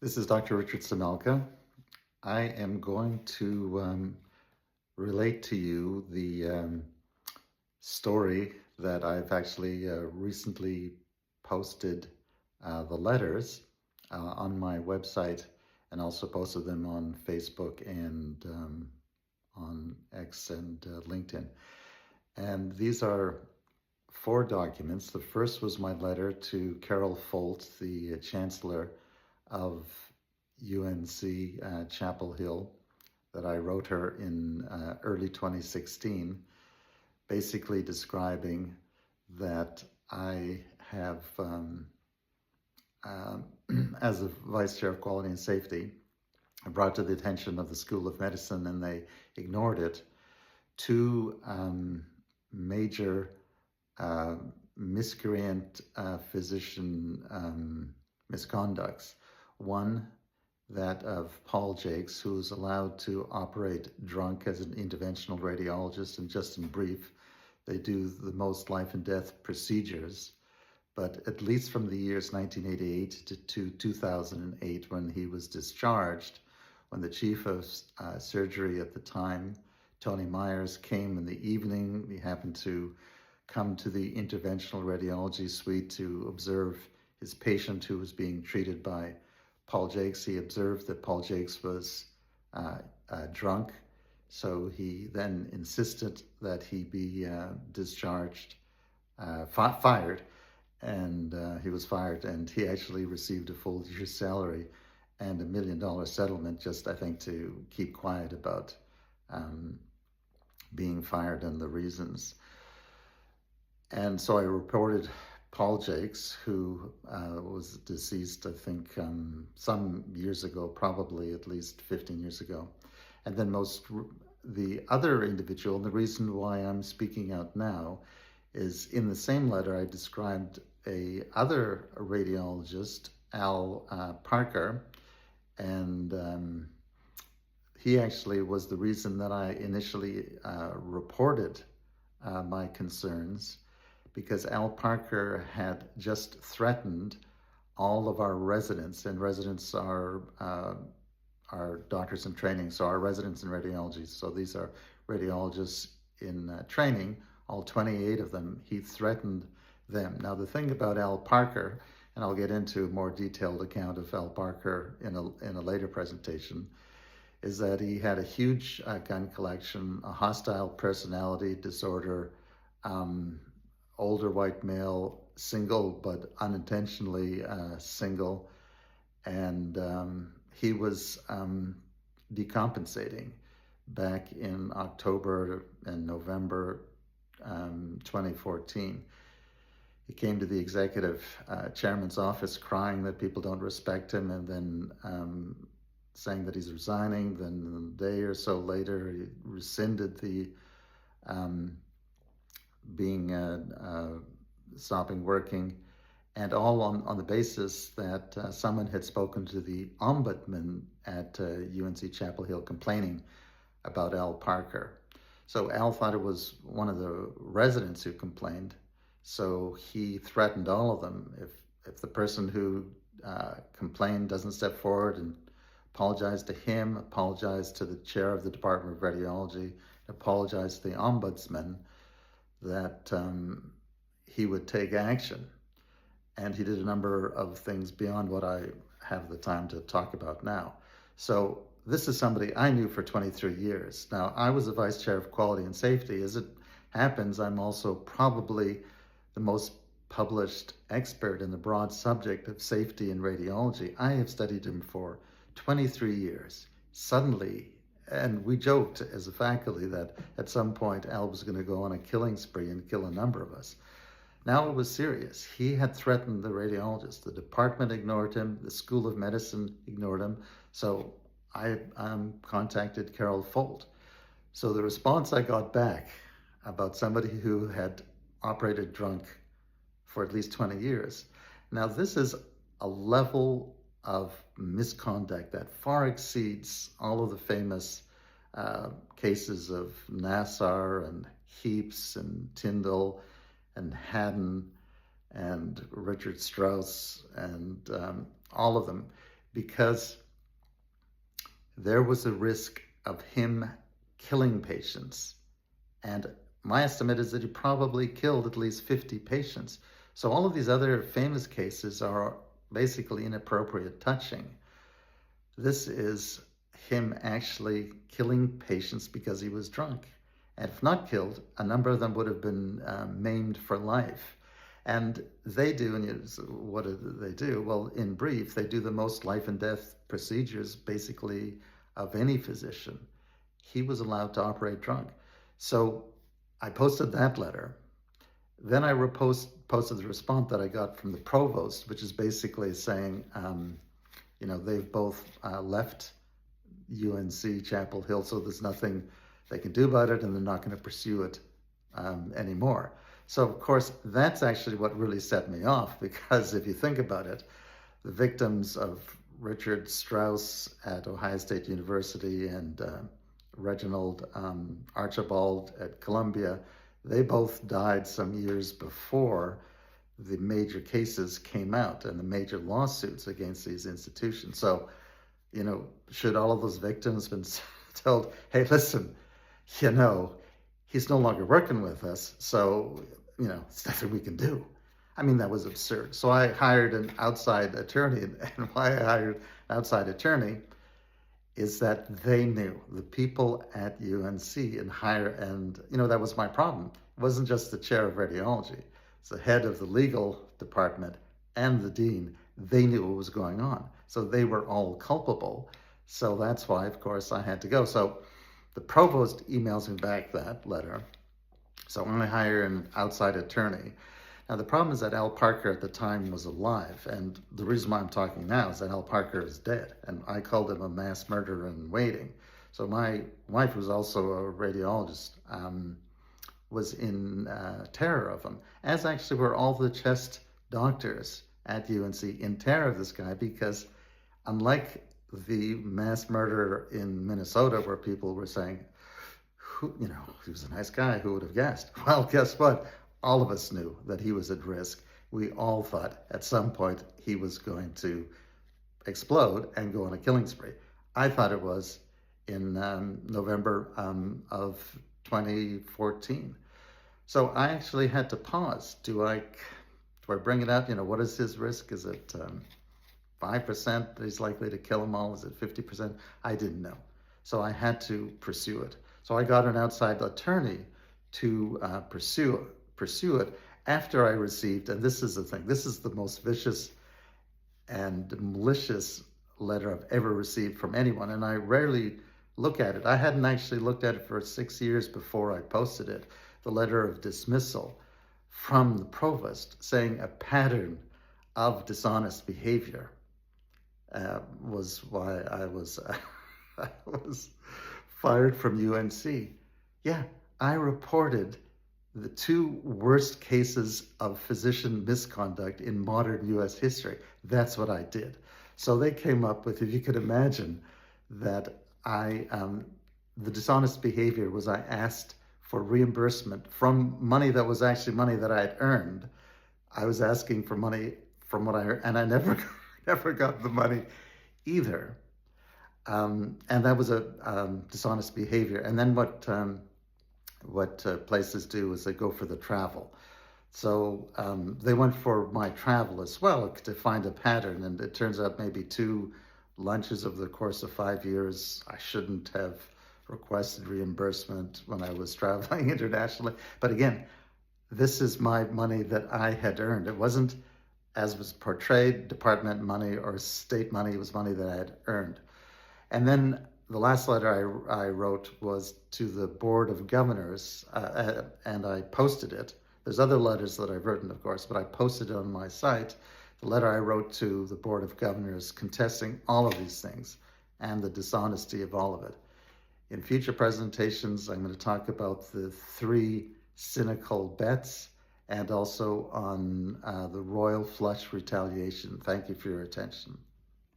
This is Dr. Richard Semelka. I am going to relate to you the story that I've actually recently posted the letters on my website, and also posted them on Facebook and on X and LinkedIn. And these are 4 documents. The first was my letter to Carol Folt, the Chancellor of UNC Chapel Hill, that I wrote her in early 2016, basically describing that I have, as a Vice Chair of Quality and Safety, brought to the attention of the School of Medicine, and they ignored it, 2 major miscreant physician misconducts. One, that of Paul Jakes, who is allowed to operate drunk as an interventional radiologist. And just in brief, they do the most life and death procedures. But at least from the years 1988 to 2008, when he was discharged, when the chief of surgery at the time, Tony Myers, came in the evening, he happened to come to the interventional radiology suite to observe his patient who was being treated by Paul Jakes. He observed that Paul Jakes was drunk, so he then insisted that he be discharged, fired, and he was fired, and he actually received a full year's salary and $1 million settlement, just, I think, to keep quiet about being fired and the reasons. And so I reported Paul Jakes, who was deceased, I think, some years ago, probably at least 15 years ago. And then the other individual, and the reason why I'm speaking out now, is in the same letter I described a other radiologist, Al Parker, and he actually was the reason that I initially reported my concerns, because Al Parker had just threatened all of our residents, and residents are doctors in training, so our residents in radiology, so these are radiologists in training, all 28 of them, he threatened them. Now, the thing about Al Parker, and I'll get into a more detailed account of Al Parker in a later presentation, is that he had a huge gun collection, a hostile personality disorder, older white male, single but unintentionally single, and he was decompensating back in October and November 2014. He came to the executive chairman's office crying that people don't respect him, and then saying that he's resigning. Then a day or so later, he rescinded the stopping working, and all on the basis that someone had spoken to the ombudsman at UNC Chapel Hill complaining about Al Parker. So Al thought it was one of the residents who complained, so he threatened all of them. If the person who complained doesn't step forward and apologize to him, apologize to the chair of the Department of Radiology, apologize to the ombudsman, that he would take action. And he did a number of things beyond what I have the time to talk about now. So this is somebody I knew for 23 years. Now, I was a vice chair of quality and safety. As it happens, I'm also probably the most published expert in the broad subject of safety in radiology. I have studied him for 23 years. Suddenly, and we joked as a faculty that at some point Al was going to go on a killing spree and kill a number of us. Now it was serious. He had threatened the radiologist. The department ignored him. The School of Medicine ignored him. So I contacted Carol Folt. So the response I got back about somebody who had operated drunk for at least 20 years. Now, this is a level of misconduct that far exceeds all of the famous cases of Nassar and Heaps and Tyndall and Haddon and Richard Strauss and all of them. because there was a risk of him killing patients. And my estimate is that he probably killed at least 50 patients. So all of these other famous cases are basically inappropriate touching. This is him actually killing patients because he was drunk. And if not killed, a number of them would have been maimed for life. And they do, and what do they do? Well, in brief, they do the most life and death procedures, basically, of any physician. He was allowed to operate drunk. So I posted that letter. Then I posted the response that I got from the provost, which is basically saying, they've both left UNC Chapel Hill, so there's nothing they can do about it, and they're not going to pursue it anymore. So, of course, that's actually what really set me off, because if you think about it, the victims of Richard Strauss at Ohio State University and Reginald Archibald at Columbia, they both died some years before the major cases came out and the major lawsuits against these institutions. So, should all of those victims been told, hey, listen, he's no longer working with us, so, it's nothing we can do. I mean, that was absurd. So I hired an outside attorney, and why I hired an outside attorney is that they knew, the people at UNC and that was my problem. It wasn't just the chair of radiology. It's the head of the legal department and the dean. They knew what was going on. So they were all culpable. So that's why, of course, I had to go. So the provost emails me back that letter. So I'm going to hire an outside attorney. Now, the problem is that Al Parker at the time was alive. And the reason why I'm talking now is that Al Parker is dead. And I called him a mass murderer in waiting. So my wife, was also a radiologist, was in terror of him, as actually were all the chest doctors at UNC in terror of this guy, because unlike the mass murder in Minnesota, where people were saying, he was a nice guy, who would have guessed? Well, guess what? All of us knew that he was at risk. We all thought at some point he was going to explode and go on a killing spree. I thought it was in November of 2014. So I actually had to pause. Do I bring it out? What is his risk? Is it 5% that he's likely to kill them all? Is it 50%? I didn't know. So I had to pursue it. So I got an outside attorney to pursue it after I received, and this is the thing, this is the most vicious and malicious letter I've ever received from anyone, and I rarely look at it. I hadn't actually looked at it for 6 years before I posted it. The letter of dismissal from the provost saying a pattern of dishonest behavior was why I was I was fired from UNC. Yeah, I reported the 2 worst cases of physician misconduct in modern US history. That's what I did. So they came up with, if you could imagine, that the dishonest behavior was I asked for reimbursement from money that was actually money that I had earned. I was asking for money from what I earned, and I never got the money either. And that was a dishonest behavior. And then what places do is they go for the travel. So they went for my travel as well to find a pattern. And it turns out maybe 2 lunches over the course of 5 years, I shouldn't have requested reimbursement when I was traveling internationally. But again, this is my money that I had earned. It wasn't, as was portrayed, department money or state money. It was money that I had earned. And then the last letter I wrote was to the Board of Governors, and I posted it. There's other letters that I've written, of course, but I posted it on my site. The letter I wrote to the Board of Governors contesting all of these things and the dishonesty of all of it. In future presentations, I'm going to talk about the 3 cynical bets and also on the royal flush retaliation. Thank you for your attention.